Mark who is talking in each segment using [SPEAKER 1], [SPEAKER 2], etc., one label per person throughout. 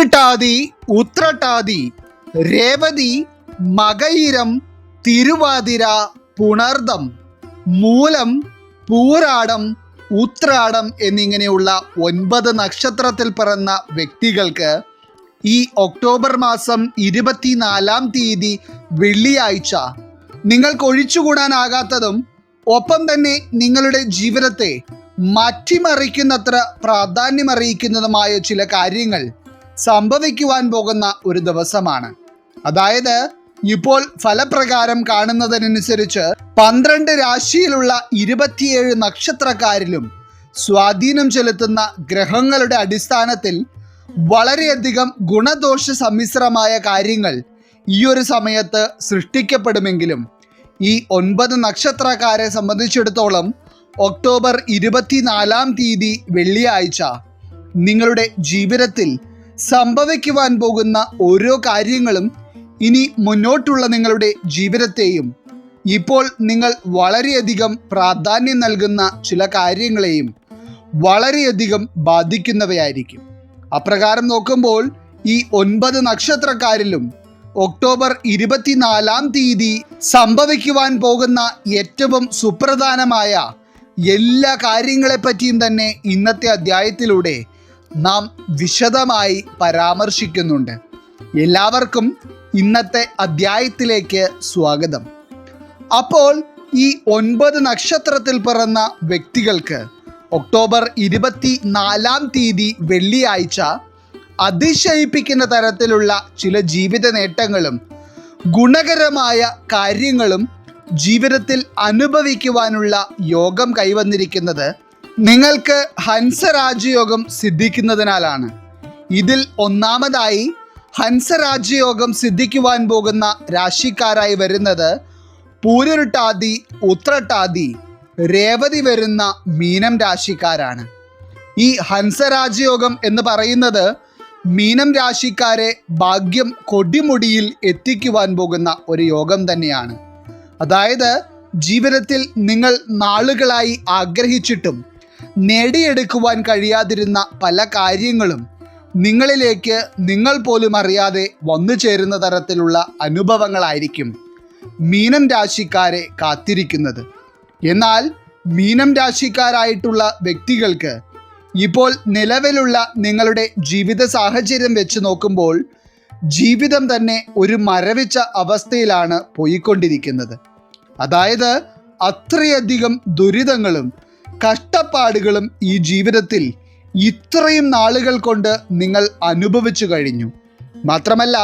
[SPEAKER 1] പൂരുരുട്ടാതി, ഉത്രട്ടാതി, രേവതി, മകയിരം, തിരുവാതിര, പുണർദം, മൂലം, പൂരാടം, ഉത്രാടം എന്നിങ്ങനെയുള്ള 9 നക്ഷത്രത്തിൽ പിറന്ന വ്യക്തികൾക്ക് ഈ ഒക്ടോബർ മാസം 24-ാം തീയതി വെള്ളിയാഴ്ച നിങ്ങൾക്ക് ഒഴിച്ചുകൂടാനാകാത്തതും ഒപ്പം തന്നെ നിങ്ങളുടെ ജീവിതത്തെ മാറ്റിമറിക്കുന്നത്ര പ്രാധാന്യമറിയിക്കുന്നതുമായ ചില കാര്യങ്ങൾ സംഭവിക്കുവാൻ പോകുന്ന ഒരു ദിവസമാണ്. അതായത് ഇപ്പോൾ ഫലപ്രകാരം കാണുന്നതിനനുസരിച്ച് 12 രാശിയിലുള്ള 27 നക്ഷത്രക്കാരിലും സ്വാധീനം ചെലുത്തുന്ന ഗ്രഹങ്ങളുടെ അടിസ്ഥാനത്തിൽ വളരെയധികം ഗുണദോഷ സമ്മിശ്രമായ കാര്യങ്ങൾ ഈ ഒരു സമയത്ത് സൃഷ്ടിക്കപ്പെടുമെങ്കിലും ഈ 9 നക്ഷത്രക്കാരെ സംബന്ധിച്ചിടത്തോളം ഒക്ടോബർ 24-ാം തീയതി വെള്ളിയാഴ്ച നിങ്ങളുടെ ജീവിതത്തിൽ സംഭവിക്കുവാൻ പോകുന്ന ഓരോ കാര്യങ്ങളും ഇനി മുന്നോട്ടുള്ള നിങ്ങളുടെ ജീവിതത്തെയും ഇപ്പോൾ നിങ്ങൾ വളരെയധികം പ്രാധാന്യം നൽകുന്ന ചില കാര്യങ്ങളെയും വളരെയധികം ബാധിക്കുന്നവയായിരിക്കും. അപ്രകാരം നോക്കുമ്പോൾ ഈ 9 നക്ഷത്രക്കാരിലും ഒക്ടോബർ 24-ാം തീയതി സംഭവിക്കുവാൻ പോകുന്ന ഏറ്റവും സുപ്രധാനമായ എല്ലാ കാര്യങ്ങളെപ്പറ്റിയും തന്നെ ഇന്നത്തെ അധ്യായത്തിലൂടെ നാം വിശദമായി പരാമർശിക്കുന്നുണ്ട്. എല്ലാവർക്കും ഇന്നത്തെ അധ്യായത്തിലേക്ക് സ്വാഗതം. അപ്പോൾ ഈ 9 നക്ഷത്രത്തിൽ പിറന്ന വ്യക്തികൾക്ക് ഒക്ടോബർ 24-ാം തീയതി വെള്ളിയാഴ്ച അതിശയിപ്പിക്കുന്ന തരത്തിലുള്ള ചില ജീവിത നേട്ടങ്ങളും ഗുണകരമായ കാര്യങ്ങളും ജീവിതത്തിൽ അനുഭവിക്കുവാനുള്ള യോഗം കൈവന്നിരിക്കുന്നത് നിങ്ങൾക്ക് ഹംസരാജയോഗം സിദ്ധിക്കുന്നതിനാലാണ്. ഇതിൽ ഒന്നാമതായി ഹംസരാജയോഗം സിദ്ധിക്കുവാൻ പോകുന്ന രാശിക്കാരായി വരുന്നത് പൂരുരുട്ടാതി, ഉത്രട്ടാതി, രേവതി വരുന്ന മീനം രാശിക്കാരാണ്. ഈ ഹംസരാജയോഗം എന്ന് പറയുന്നത് മീനം രാശിക്കാരെ ഭാഗ്യം കൊടിമുടിയിൽ എത്തിക്കുവാൻ പോകുന്ന ഒരു യോഗം തന്നെയാണ്. അതായത് ജീവിതത്തിൽ നിങ്ങൾ നാളുകളായി ആഗ്രഹിച്ചിട്ടും നേടിയെടുക്കുവാൻ കഴിയാതിരുന്ന പല കാര്യങ്ങളും നിങ്ങളിലേക്ക് നിങ്ങൾ പോലും അറിയാതെ വന്നു ചേരുന്ന തരത്തിലുള്ള അനുഭവങ്ങളായിരിക്കും മീനം രാശിക്കാരെ കാത്തിരിക്കുന്നത്. എന്നാൽ മീനം രാശിക്കാരായിട്ടുള്ള വ്യക്തികൾക്ക് ഇപ്പോൾ നിലവിലുള്ള നിങ്ങളുടെ ജീവിത സാഹചര്യം വെച്ച് നോക്കുമ്പോൾ ജീവിതം തന്നെ ഒരു മരവിച്ച അവസ്ഥയിലാണ് പോയിക്കൊണ്ടിരിക്കുന്നത്. അതായത് അത്രയധികം ദുരിതങ്ങളും കഷ്ടപ്പാടുകളും ഈ ജീവിതത്തിൽ ഇത്രയും നാളുകൾ കൊണ്ട് നിങ്ങൾ അനുഭവിച്ചു കഴിഞ്ഞു. മാത്രമല്ല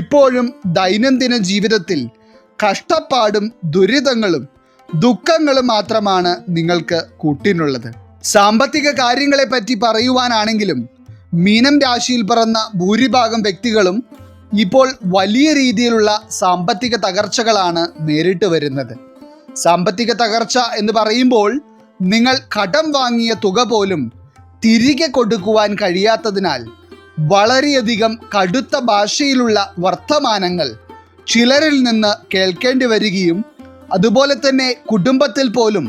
[SPEAKER 1] ഇപ്പോഴും ദൈനംദിന ജീവിതത്തിൽ കഷ്ടപ്പാടും ദുരിതങ്ങളും ദുഃഖങ്ങളും മാത്രമാണ് നിങ്ങൾക്ക് കൂട്ടിനുള്ളത്. സാമ്പത്തിക കാര്യങ്ങളെ പറ്റി പറയുവാനാണെങ്കിലും മീനം രാശിയിൽ പിറന്ന ഭൂരിഭാഗം വ്യക്തികളും ഇപ്പോൾ വലിയ രീതിയിലുള്ള സാമ്പത്തിക തകർച്ചകളാണ് നേരിട്ട് വരുന്നത്. സാമ്പത്തിക തകർച്ച എന്ന് പറയുമ്പോൾ നിങ്ങൾ കടം വാങ്ങിയ തുക പോലും തിരികെ കൊടുക്കുവാൻ കഴിയാത്തതിനാൽ വളരെയധികം കടുത്ത ഭാഷയിലുള്ള വർത്തമാനങ്ങൾ ചിലരിൽ നിന്ന് കേൾക്കേണ്ടി വരികയും അതുപോലെ തന്നെ കുടുംബത്തിൽ പോലും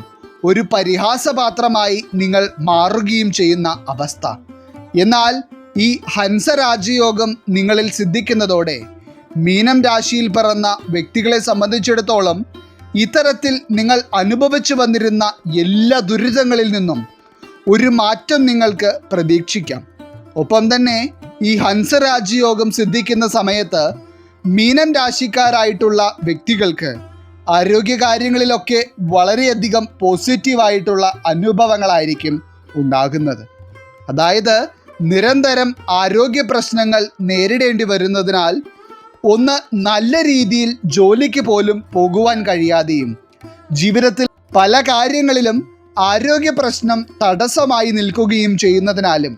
[SPEAKER 1] ഒരു പരിഹാസപാത്രമായി നിങ്ങൾ മാറുകയും ചെയ്യുന്ന അവസ്ഥ. എന്നാൽ ഈ ഹംസരാജയോഗം നിങ്ങളിൽ സിദ്ധിക്കുന്നതോടെ മീനം രാശിയിൽ പിറന്ന വ്യക്തികളെ സംബന്ധിച്ചിടത്തോളം ഇത്തരത്തിൽ നിങ്ങൾ അനുഭവിച്ചു വന്നിരുന്ന എല്ലാ ദുരിതങ്ങളിൽ നിന്നും ഒരു മാറ്റം നിങ്ങൾക്ക് പ്രതീക്ഷിക്കാം. ഒപ്പം തന്നെ ഈ ഹംസരാജയോഗം സിദ്ധിക്കുന്ന സമയത്ത് മീനം രാശിക്കാരായിട്ടുള്ള വ്യക്തികൾക്ക് ആരോഗ്യകാര്യങ്ങളിലൊക്കെ വളരെയധികം പോസിറ്റീവായിട്ടുള്ള അനുഭവങ്ങളായിരിക്കും ഉണ്ടാകുന്നത്. അതായത് നിരന്തരം ആരോഗ്യ പ്രശ്നങ്ങൾ നേരിടേണ്ടി വരുന്നതിനാൽ ഒന്ന് നല്ല രീതിയിൽ ജോലിക്ക് പോലും പോകുവാൻ കഴിയാതെയും ജീവിതത്തിൽ പല കാര്യങ്ങളിലും ആരോഗ്യ പ്രശ്നം തടസ്സമായി നിൽക്കുകയും ചെയ്യുന്നതിനാലും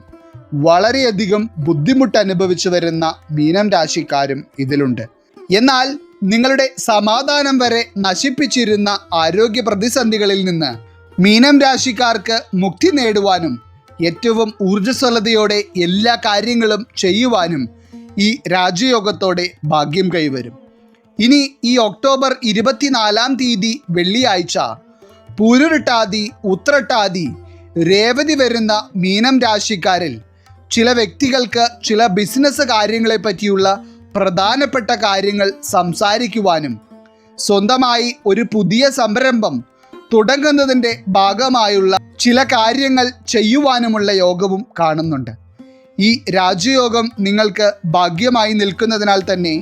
[SPEAKER 1] വളരെയധികം ബുദ്ധിമുട്ട് അനുഭവിച്ചു വരുന്ന മീനം രാശിക്കാരും ഇതിലുണ്ട്. എന്നാൽ നിങ്ങളുടെ സമാധാനം വരെ നശിപ്പിച്ചിരുന്ന ആരോഗ്യ പ്രതിസന്ധികളിൽ നിന്ന് മീനം രാശിക്കാർക്ക് മുക്തി നേടുവാനും ഏറ്റവും ഊർജ്ജസ്വലതയോടെ എല്ലാ കാര്യങ്ങളും ചെയ്യുവാനും ഈ രാജയോഗത്തോടെ ഭാഗ്യം കൈവരും. ഇനി ഈ ഒക്ടോബർ 24-ാം തീയതി വെള്ളിയാഴ്ച പൂരുരുട്ടാതി, ഉത്രട്ടാതി, രേവതി വരുന്ന മീനം രാശിക്കാരിൽ ചില വ്യക്തികൾക്ക് ചില ബിസിനസ് കാര്യങ്ങളെ പറ്റിയുള്ള പ്രധാനപ്പെട്ട കാര്യങ്ങൾ സംസാരിക്കുവാനും സ്വന്തമായി ഒരു പുതിയ സംരംഭം തുടങ്ങുന്നതിൻ്റെ ഭാഗമായുള്ള ചില കാര്യങ്ങൾ ചെയ്യുവാനുമുള്ള യോഗവും കാണുന്നുണ്ട്. ഈ രാജയോഗം നിങ്ങൾക്ക് ഭാഗ്യമായി നിൽക്കുന്നതിനാൽ തന്നെ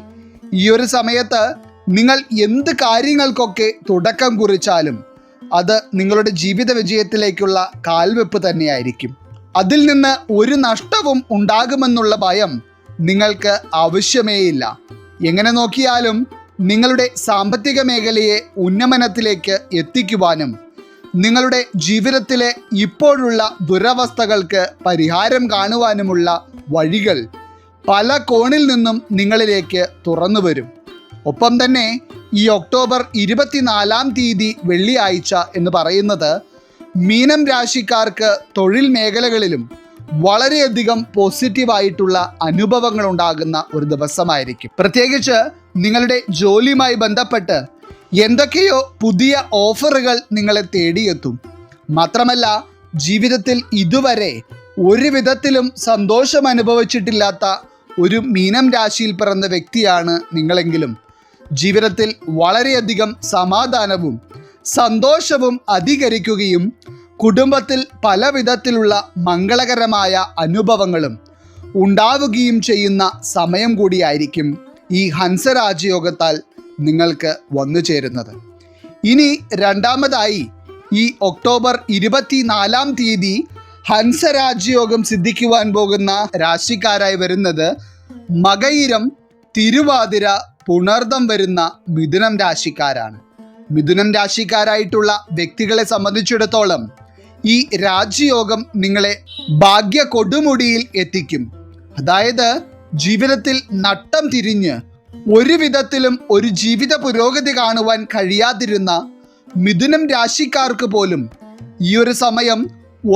[SPEAKER 1] ഈ ഒരു സമയത്ത് നിങ്ങൾ എന്ത് കാര്യങ്ങൾക്കൊക്കെ തുടക്കം കുറിച്ചാലും അത് നിങ്ങളുടെ ജീവിത വിജയത്തിലേക്കുള്ള കാൽവെപ്പ് തന്നെയായിരിക്കും. അതിൽ നിന്ന് ഒരു നഷ്ടവും ഉണ്ടാകുമെന്നുള്ള ഭയം നിങ്ങൾക്ക് ആവശ്യമേയില്ല. എങ്ങനെ നോക്കിയാലും നിങ്ങളുടെ സാമ്പത്തിക മേഖലയെ ഉന്നമനത്തിലേക്ക് എത്തിക്കുവാനും നിങ്ങളുടെ ജീവിതത്തിലെ ഇപ്പോഴുള്ള ദുരവസ്ഥകൾക്ക് പരിഹാരം കാണുവാനുമുള്ള വഴികൾ പല കോണിൽ നിന്നും നിങ്ങളിലേക്ക് തുറന്നു വരും. ഒപ്പം തന്നെ ഈ ഒക്ടോബർ 24 വെള്ളിയാഴ്ച എന്ന് പറയുന്നത് മീനം രാശിക്കാർക്ക് തൊഴിൽ മേഖലകളിലും വളരെയധികം പോസിറ്റീവായിട്ടുള്ള അനുഭവങ്ങൾ ഉണ്ടാകുന്ന ഒരു ദിവസമായിരിക്കും. പ്രത്യേകിച്ച് നിങ്ങളുടെ ജോലിയുമായി ബന്ധപ്പെട്ട് എന്തൊക്കെയോ പുതിയ ഓഫറുകൾ നിങ്ങളെ തേടിയെത്തും. മാത്രമല്ല, ജീവിതത്തിൽ ഇതുവരെ ഒരു വിധത്തിലും സന്തോഷം അനുഭവിച്ചിട്ടില്ലാത്ത ഒരു മീനം രാശിയിൽ പിറന്ന വ്യക്തിയാണ് നിങ്ങളെങ്കിലും ജീവിതത്തിൽ വളരെയധികം സമാധാനവും സന്തോഷവും അധികരിക്കുകയും കുടുംബത്തിൽ പല വിധത്തിലുള്ള മംഗളകരമായ അനുഭവങ്ങളും ഉണ്ടാവുകയും ചെയ്യുന്ന സമയം കൂടിയായിരിക്കും ഈ ഹംസരാജയോഗത്താൽ നിങ്ങൾക്ക് വന്നു ചേരുന്നത്. ഇനി രണ്ടാമതായി ഈ ഒക്ടോബർ 24 ഹംസരാജയോഗം സിദ്ധിക്കുവാൻ പോകുന്ന രാശിക്കാരായി വരുന്നത് മകയിരം, തിരുവാതിര, പുണർദം വരുന്ന മിഥുനം രാശിക്കാരാണ്. മിഥുനം രാശിക്കാരായിട്ടുള്ള വ്യക്തികളെ സംബന്ധിച്ചിടത്തോളം ഈ രാജയോഗം നിങ്ങളെ ഭാഗ്യ കൊടുമുടിയിൽ എത്തിക്കും. അതായത് ജീവിതത്തിൽ നട്ടം തിരിഞ്ഞ് ഒരു വിധത്തിലും ഒരു ജീവിത പുരോഗതി കാണുവാൻ കഴിയാതിരുന്ന മിഥുനം രാശിക്കാർക്ക് പോലും ഈ ഒരു സമയം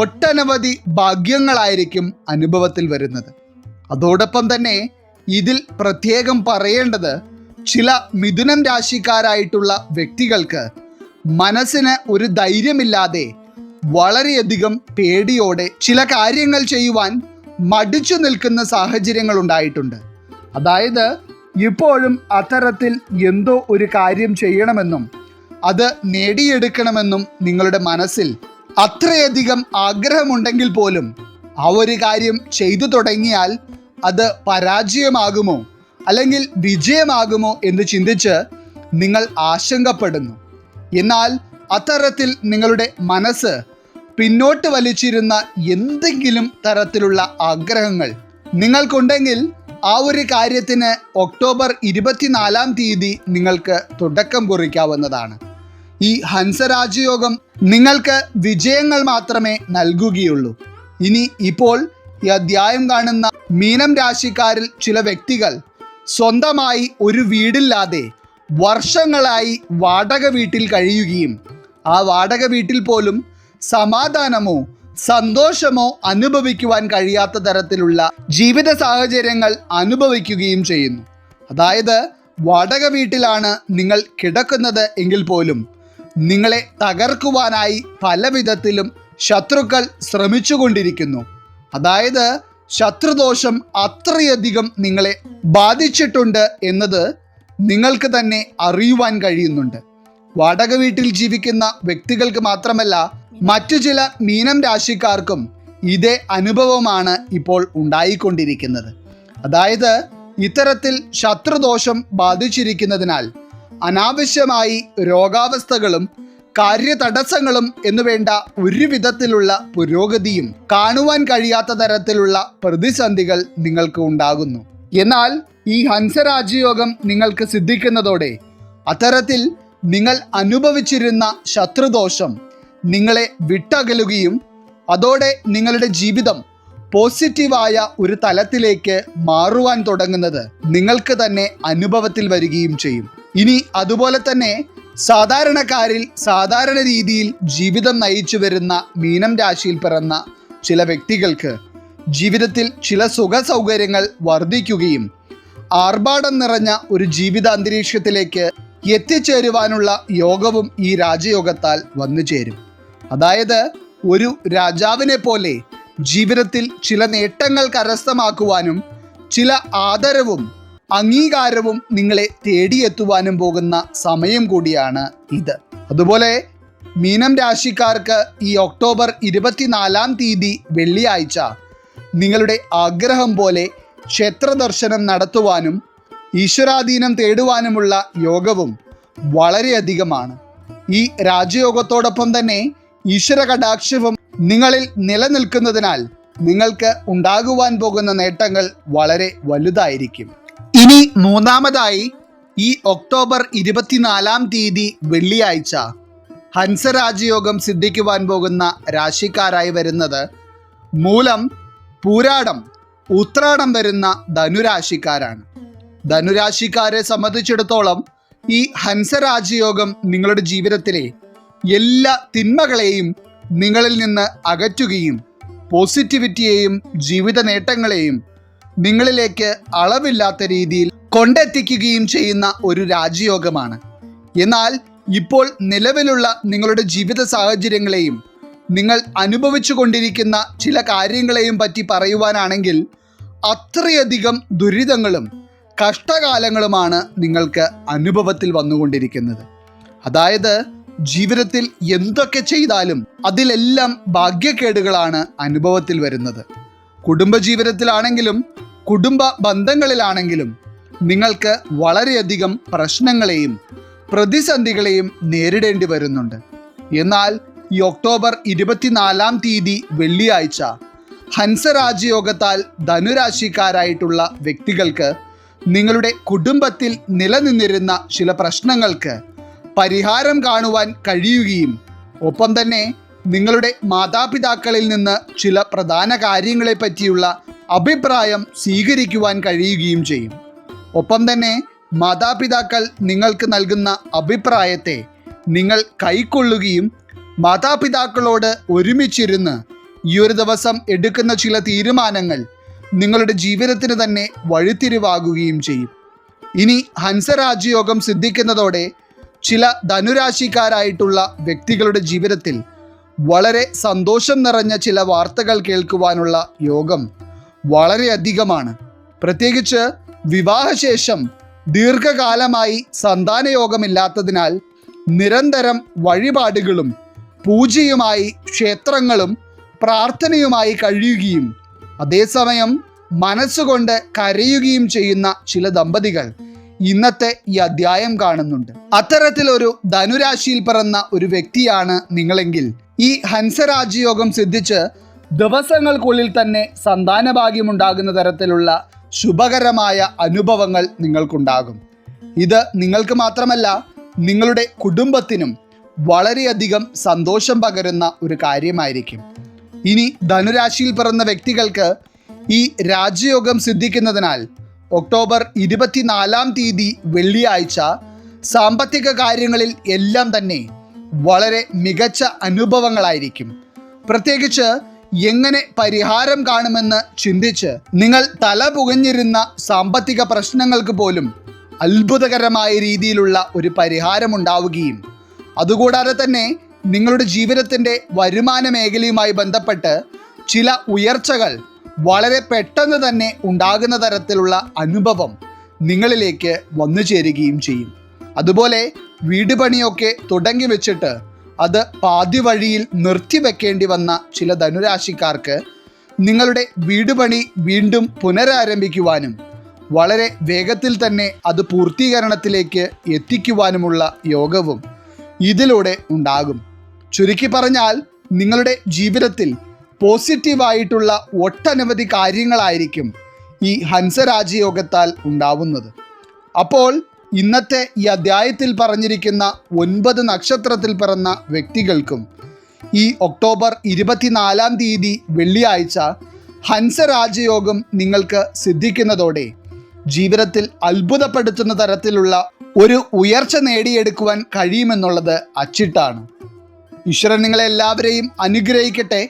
[SPEAKER 1] ഒട്ടനവധി ഭാഗ്യങ്ങളായിരിക്കും അനുഭവത്തിൽ വരുന്നത്. അതോടൊപ്പം തന്നെ ഇതിൽ പ്രത്യേകം പറയേണ്ടത് ചില മിഥുനം രാശിക്കാരായിട്ടുള്ള വ്യക്തികൾക്ക് മനസ്സിന് ഒരു ധൈര്യമില്ലാതെ വളരെയധികം പേടിയോടെ ചില കാര്യങ്ങൾ ചെയ്യുവാൻ മടിച്ചു നിൽക്കുന്ന സാഹചര്യങ്ങൾ ഉണ്ടായിട്ടുണ്ട്. അതായത് ഇപ്പോഴും അത്തരത്തിൽ എന്തോ ഒരു കാര്യം ചെയ്യണമെന്നും അത് നേടിയെടുക്കണമെന്നും നിങ്ങളുടെ മനസ്സിൽ അത്രയധികം ആഗ്രഹമുണ്ടെങ്കിൽ പോലും ആ ഒരു കാര്യം ചെയ്തു തുടങ്ങിയാൽ അത് പരാജയമാകുമോ അല്ലെങ്കിൽ വിജയമാകുമോ എന്ന് ചിന്തിച്ച് നിങ്ങൾ ആശങ്കപ്പെടുന്നു. എന്നാൽ അത്തരത്തിൽ നിങ്ങളുടെ മനസ്സ് പിന്നോട്ട് വലിച്ചിരുന്ന എന്തെങ്കിലും തരത്തിലുള്ള ആഗ്രഹങ്ങൾ നിങ്ങൾക്കുണ്ടെങ്കിൽ ആ ഒരു കാര്യത്തിന് ഒക്ടോബർ 24 നിങ്ങൾക്ക് തുടക്കം കുറിക്കാവുന്നതാണ്. ഈ ഹംസരാജയോഗം നിങ്ങൾക്ക് വിജയങ്ങൾ മാത്രമേ നൽകുകയുള്ളൂ. ഇനി ഇപ്പോൾ ഈ അധ്യായം കാണുന്ന മീനം രാശിക്കാരിൽ ചില വ്യക്തികൾ സ്വന്തമായി ഒരു വീടില്ലാതെ വർഷങ്ങളായി വാടക വീട്ടിൽ കഴിയുകയും ആ വാടക വീട്ടിൽ പോലും സമാധാനമോ സന്തോഷമോ അനുഭവിക്കുവാൻ കഴിയാത്ത തരത്തിലുള്ള ജീവിത സാഹചര്യങ്ങൾ അനുഭവിക്കുകയും ചെയ്യുന്നു. അതായത് വാടക വീട്ടിലാണ് നിങ്ങൾ കിടക്കുന്നത് എങ്കിൽ പോലും നിങ്ങളെ തകർക്കുവാനായി പല വിധത്തിലും ശത്രുക്കൾ ശ്രമിച്ചുകൊണ്ടിരിക്കുന്നു. അതായത് ശത്രുദോഷം അത്രയധികം നിങ്ങളെ ബാധിച്ചിട്ടുണ്ട് എന്നത് നിങ്ങൾക്ക് തന്നെ അറിയുവാൻ കഴിയുന്നുണ്ട്. വാടക വീട്ടിൽ ജീവിക്കുന്ന വ്യക്തികൾക്ക് മാത്രമല്ല, മറ്റു ചില മീനം രാശിക്കാർക്കും ഇതേ അനുഭവമാണ് ഇപ്പോൾ ഉണ്ടായിക്കൊണ്ടിരിക്കുന്നത്. അതായത് ഇത്തരത്തിൽ ശത്രുദോഷം ബാധിച്ചിരിക്കുന്നതിനാൽ അനാവശ്യമായി രോഗാവസ്ഥകളും കാര്യതടസ്സങ്ങളും എന്നുവേണ്ട ഒരു വിധത്തിലുള്ള പുരോഗതിയും കാണുവാൻ കഴിയാത്ത തരത്തിലുള്ള പ്രതിസന്ധികൾ നിങ്ങൾക്ക് ഉണ്ടാകുന്നു. എന്നാൽ ഈ ഹംസരാജയോഗം നിങ്ങൾക്ക് സിദ്ധിക്കുന്നതോടെ അത്തരത്തിൽ നിങ്ങൾ അനുഭവിച്ചിരുന്ന ശത്രുദോഷം നിങ്ങളെ വിട്ടകലുകയും അതോടെ നിങ്ങളുടെ ജീവിതം പോസിറ്റീവായ ഒരു തലത്തിലേക്ക് മാറുവാൻ തുടങ്ങുന്നത് നിങ്ങൾക്ക് തന്നെ അനുഭവത്തിൽ വരികയും ചെയ്യും. ഇനി അതുപോലെ തന്നെ സാധാരണക്കാരിൽ സാധാരണ രീതിയിൽ ജീവിതം നയിച്ചു വരുന്ന മീനം രാശിയിൽ പിറന്ന ചില വ്യക്തികൾക്ക് ജീവിതത്തിൽ ചില സുഖ സൗകര്യങ്ങൾ വർദ്ധിക്കുകയും ആർഭാടം നിറഞ്ഞ ഒരു ജീവിത അന്തരീക്ഷത്തിലേക്ക് എത്തിച്ചേരുവാനുള്ള യോഗവും ഈ രാജയോഗത്താൽ വന്നു ചേരും. അതായത് ഒരു രാജാവിനെ പോലെ ജീവിതത്തിൽ ചില നേട്ടങ്ങൾ കരസ്ഥമാക്കുവാനും ചില ആദരവും അംഗീകാരവും നിങ്ങളെ തേടിയെത്തുവാനും പോകുന്ന സമയം കൂടിയാണ് ഇത്. അതുപോലെ മീനം രാശിക്കാർക്ക് ഈ ഒക്ടോബർ 24-ാം തീയതി വെള്ളിയാഴ്ച നിങ്ങളുടെ ആഗ്രഹം പോലെ ക്ഷേത്ര ദർശനം നടത്തുവാനും ഈശ്വരാധീനം തേടുവാനുമുള്ള യോഗവും വളരെയധികമാണ്. ഈ രാജയോഗത്തോടൊപ്പം തന്നെ ഈശ്വര കടാക്ഷവും നിങ്ങളിൽ നിലനിൽക്കുന്നതിനാൽ നിങ്ങൾക്ക് ഉണ്ടാകുവാൻ പോകുന്ന നേട്ടങ്ങൾ വളരെ വലുതായിരിക്കും. ഇനി മൂന്നാമതായി ഈ ഒക്ടോബർ 24-ാം തീയതി വെള്ളിയാഴ്ച ഹംസരാജയോഗം സിദ്ധിക്കുവാൻ പോകുന്ന രാശിക്കാരായി വരുന്നത് മൂലം, പൂരാടം, ഉത്രാടം വരുന്ന ധനുരാശിക്കാരാണ്. ധനുരാശിക്കാരെ സംബന്ധിച്ചിടത്തോളം ഈ ഹംസരാജയോഗം നിങ്ങളുടെ ജീവിതത്തിലെ എല്ലാ തിന്മകളെയും നിങ്ങളിൽ നിന്ന് അകറ്റുകയും പോസിറ്റിവിറ്റിയെയും ജീവിത നേട്ടങ്ങളെയും നിങ്ങളിലേക്ക് അളവില്ലാത്ത രീതിയിൽ കൊണ്ടെത്തിക്കുകയും ചെയ്യുന്ന ഒരു രാജയോഗമാണ്. എന്നാൽ ഇപ്പോൾ നിലവിലുള്ള നിങ്ങളുടെ ജീവിത സാഹചര്യങ്ങളെയും നിങ്ങൾ അനുഭവിച്ചു കൊണ്ടിരിക്കുന്ന ചില കാര്യങ്ങളെയും പറ്റി പറയുവാനാണെങ്കിൽ അത്രയധികം ദുരിതങ്ങളും കഷ്ടകാലങ്ങളുമാണ് നിങ്ങൾക്ക് അനുഭവത്തിൽ വന്നുകൊണ്ടിരിക്കുന്നത്. അതായത് ജീവിതത്തിൽ എന്തൊക്കെ ചെയ്താലും അതിലെല്ലാം ഭാഗ്യക്കേടുകളാണ് അനുഭവത്തിൽ വരുന്നത്. കുടുംബജീവിതത്തിലാണെങ്കിലും കുടുംബ ബന്ധങ്ങളിലാണെങ്കിലും നിങ്ങൾക്ക് വളരെയധികം പ്രശ്നങ്ങളെയും പ്രതിസന്ധികളെയും നേരിടേണ്ടി വരുന്നുണ്ട്. എന്നാൽ ഈ ഒക്ടോബർ 24-ാം തീയതി വെള്ളിയാഴ്ച ഹംസരാജയോഗത്താൽ ധനുരാശിക്കാരായിട്ടുള്ള വ്യക്തികൾക്ക് നിങ്ങളുടെ കുടുംബത്തിൽ നിലനിന്നിരുന്ന ചില പ്രശ്നങ്ങൾക്ക് പരിഹാരം കാണുവാൻ കഴിയുകയും ഒപ്പം തന്നെ നിങ്ങളുടെ മാതാപിതാക്കളിൽ നിന്ന് ചില പ്രധാന കാര്യങ്ങളെ പറ്റിയുള്ള അഭിപ്രായം സ്വീകരിക്കുവാൻ കഴിയുകയും ചെയ്യും. ഒപ്പം തന്നെ മാതാപിതാക്കൾ നിങ്ങൾക്ക് നൽകുന്ന അഭിപ്രായത്തെ നിങ്ങൾ കൈക്കൊള്ളുകയും മാതാപിതാക്കളോട് ഒരുമിച്ചിരുന്ന് ഈ ഒരു ദിവസം എടുക്കുന്ന ചില തീരുമാനങ്ങൾ നിങ്ങളുടെ ജീവിതത്തിന് തന്നെ വഴിത്തിരിവാകുകയും ചെയ്യും. ഇനി ഹംസരാജയോഗം സിദ്ധിക്കുന്നതോടെ ചില ധനുരാശിക്കാരായിട്ടുള്ള വ്യക്തികളുടെ ജീവിതത്തിൽ വളരെ സന്തോഷം നിറഞ്ഞ ചില വാർത്തകൾ കേൾക്കുവാനുള്ള യോഗം വളരെയധികമാണ്. പ്രത്യേകിച്ച് വിവാഹശേഷം ദീർഘകാലമായി സന്താനയോഗമില്ലാത്തതിനാൽ നിരന്തരം വഴിപാടുകളും പൂജയുമായി ക്ഷേത്രങ്ങളും പ്രാർത്ഥനയുമായി കഴിയുകയും അതേസമയം മനസ്സുകൊണ്ട് കരയുകയും ചെയ്യുന്ന ചില ദമ്പതികൾ ഇന്നത്തെ ഈ അധ്യായം കാണുന്നുണ്ട്. അത്തരത്തിലൊരു ധനുരാശിയിൽ പിറന്ന ഒരു വ്യക്തിയാണ് നിങ്ങളെങ്കിൽ ഈ ഹംസരാജയോഗം സിദ്ധിച്ച് ദിവസങ്ങൾക്കുള്ളിൽ തന്നെ സന്താനഭാഗ്യമുണ്ടാകുന്ന തരത്തിലുള്ള ശുഭകരമായ അനുഭവങ്ങൾ നിങ്ങൾക്കുണ്ടാകും. ഇത് നിങ്ങൾക്ക് മാത്രമല്ല നിങ്ങളുടെ കുടുംബത്തിനും വളരെയധികം സന്തോഷം പകരുന്ന ഒരു കാര്യമായിരിക്കും. ഇനി ധനുരാശിയിൽ പിറന്ന വ്യക്തികൾക്ക് ഈ രാജയോഗം സിദ്ധിക്കുന്നതിനാൽ ഒക്ടോബർ 24-ാം തീയതി വെള്ളിയാഴ്ച സാമ്പത്തിക കാര്യങ്ങളിൽ എല്ലാം തന്നെ വളരെ മികച്ച അനുഭവങ്ങളായിരിക്കും. പ്രത്യേകിച്ച് എങ്ങനെ പരിഹാരം കാണുമെന്ന് ചിന്തിച്ച് നിങ്ങൾ തല പുകഞ്ഞിരുന്ന സാമ്പത്തിക പ്രശ്നങ്ങൾക്ക് പോലും അത്ഭുതകരമായ രീതിയിലുള്ള ഒരു പരിഹാരമുണ്ടാവുകയും അതുകൂടാതെ തന്നെ നിങ്ങളുടെ ജീവിതത്തിൻ്റെ വരുമാന മേഖലയുമായി ബന്ധപ്പെട്ട് ചില ഉയർച്ചകൾ വളരെ പെട്ടെന്ന് തന്നെ ഉണ്ടാകുന്ന തരത്തിലുള്ള അനുഭവം നിങ്ങളിലേക്ക് വന്നു ചേരുകയും ചെയ്യും. അതുപോലെ വീട് പണിയൊക്കെ തുടങ്ങി വെച്ചിട്ട് അത് പാതി വഴിയിൽ നിർത്തിവെക്കേണ്ടി വന്ന ചില ധനുരാശിക്കാർക്ക് നിങ്ങളുടെ വീട് പണി വീണ്ടും പുനരാരംഭിക്കുവാനും വളരെ വേഗത്തിൽ തന്നെ അത് പൂർത്തീകരണത്തിലേക്ക് എത്തിക്കുവാനുമുള്ള യോഗവും ഇതിലൂടെ ഉണ്ടാകും. ചുരുക്കി പറഞ്ഞാൽ നിങ്ങളുടെ ജീവിതത്തിൽ പോസിറ്റീവായിട്ടുള്ള ഒട്ടനവധി കാര്യങ്ങളായിരിക്കും ഈ ഹംസരാജയോഗത്താൽ ഉണ്ടാവുന്നത്. അപ്പോൾ ഇന്നത്തെ ഈ അധ്യായത്തിൽ പറഞ്ഞിരിക്കുന്ന 9 നക്ഷത്രത്തിൽ പിറന്ന വ്യക്തികൾക്കും ഈ ഒക്ടോബർ 24-ാം തീയതി വെള്ളിയാഴ്ച ഹംസരാജയോഗം നിങ്ങൾക്ക് സിദ്ധിക്കുന്നതോടെ ജീവിതത്തിൽ അത്ഭുതപ്പെടുത്തുന്ന തരത്തിലുള്ള ഒരു ഉയർച്ച നേടിയെടുക്കുവാൻ കഴിയുമെന്നുള്ളത് അച്ചിട്ടാണ്. ഈശ്വരൻ നിങ്ങളെല്ലാവരെയും അനുഗ്രഹിക്കട്ടെ.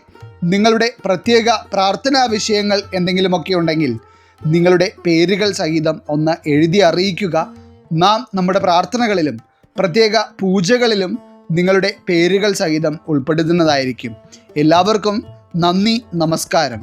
[SPEAKER 1] നിങ്ങളുടെ പ്രത്യേക പ്രാർത്ഥനാ വിഷയങ്ങൾ എന്തെങ്കിലുമൊക്കെ ഉണ്ടെങ്കിൽ നിങ്ങളുടെ പേരുകൾ സഹിതം ഒന്ന് എഴുതി അറിയിക്കുക. നാം നമ്മുടെ പ്രാർത്ഥനകളിലും പ്രത്യേക പൂജകളിലും നിങ്ങളുടെ പേരുകൾ സഹിതം ഉൾപ്പെടുത്തുന്നതായിരിക്കും. എല്ലാവർക്കും നന്ദി, നമസ്കാരം.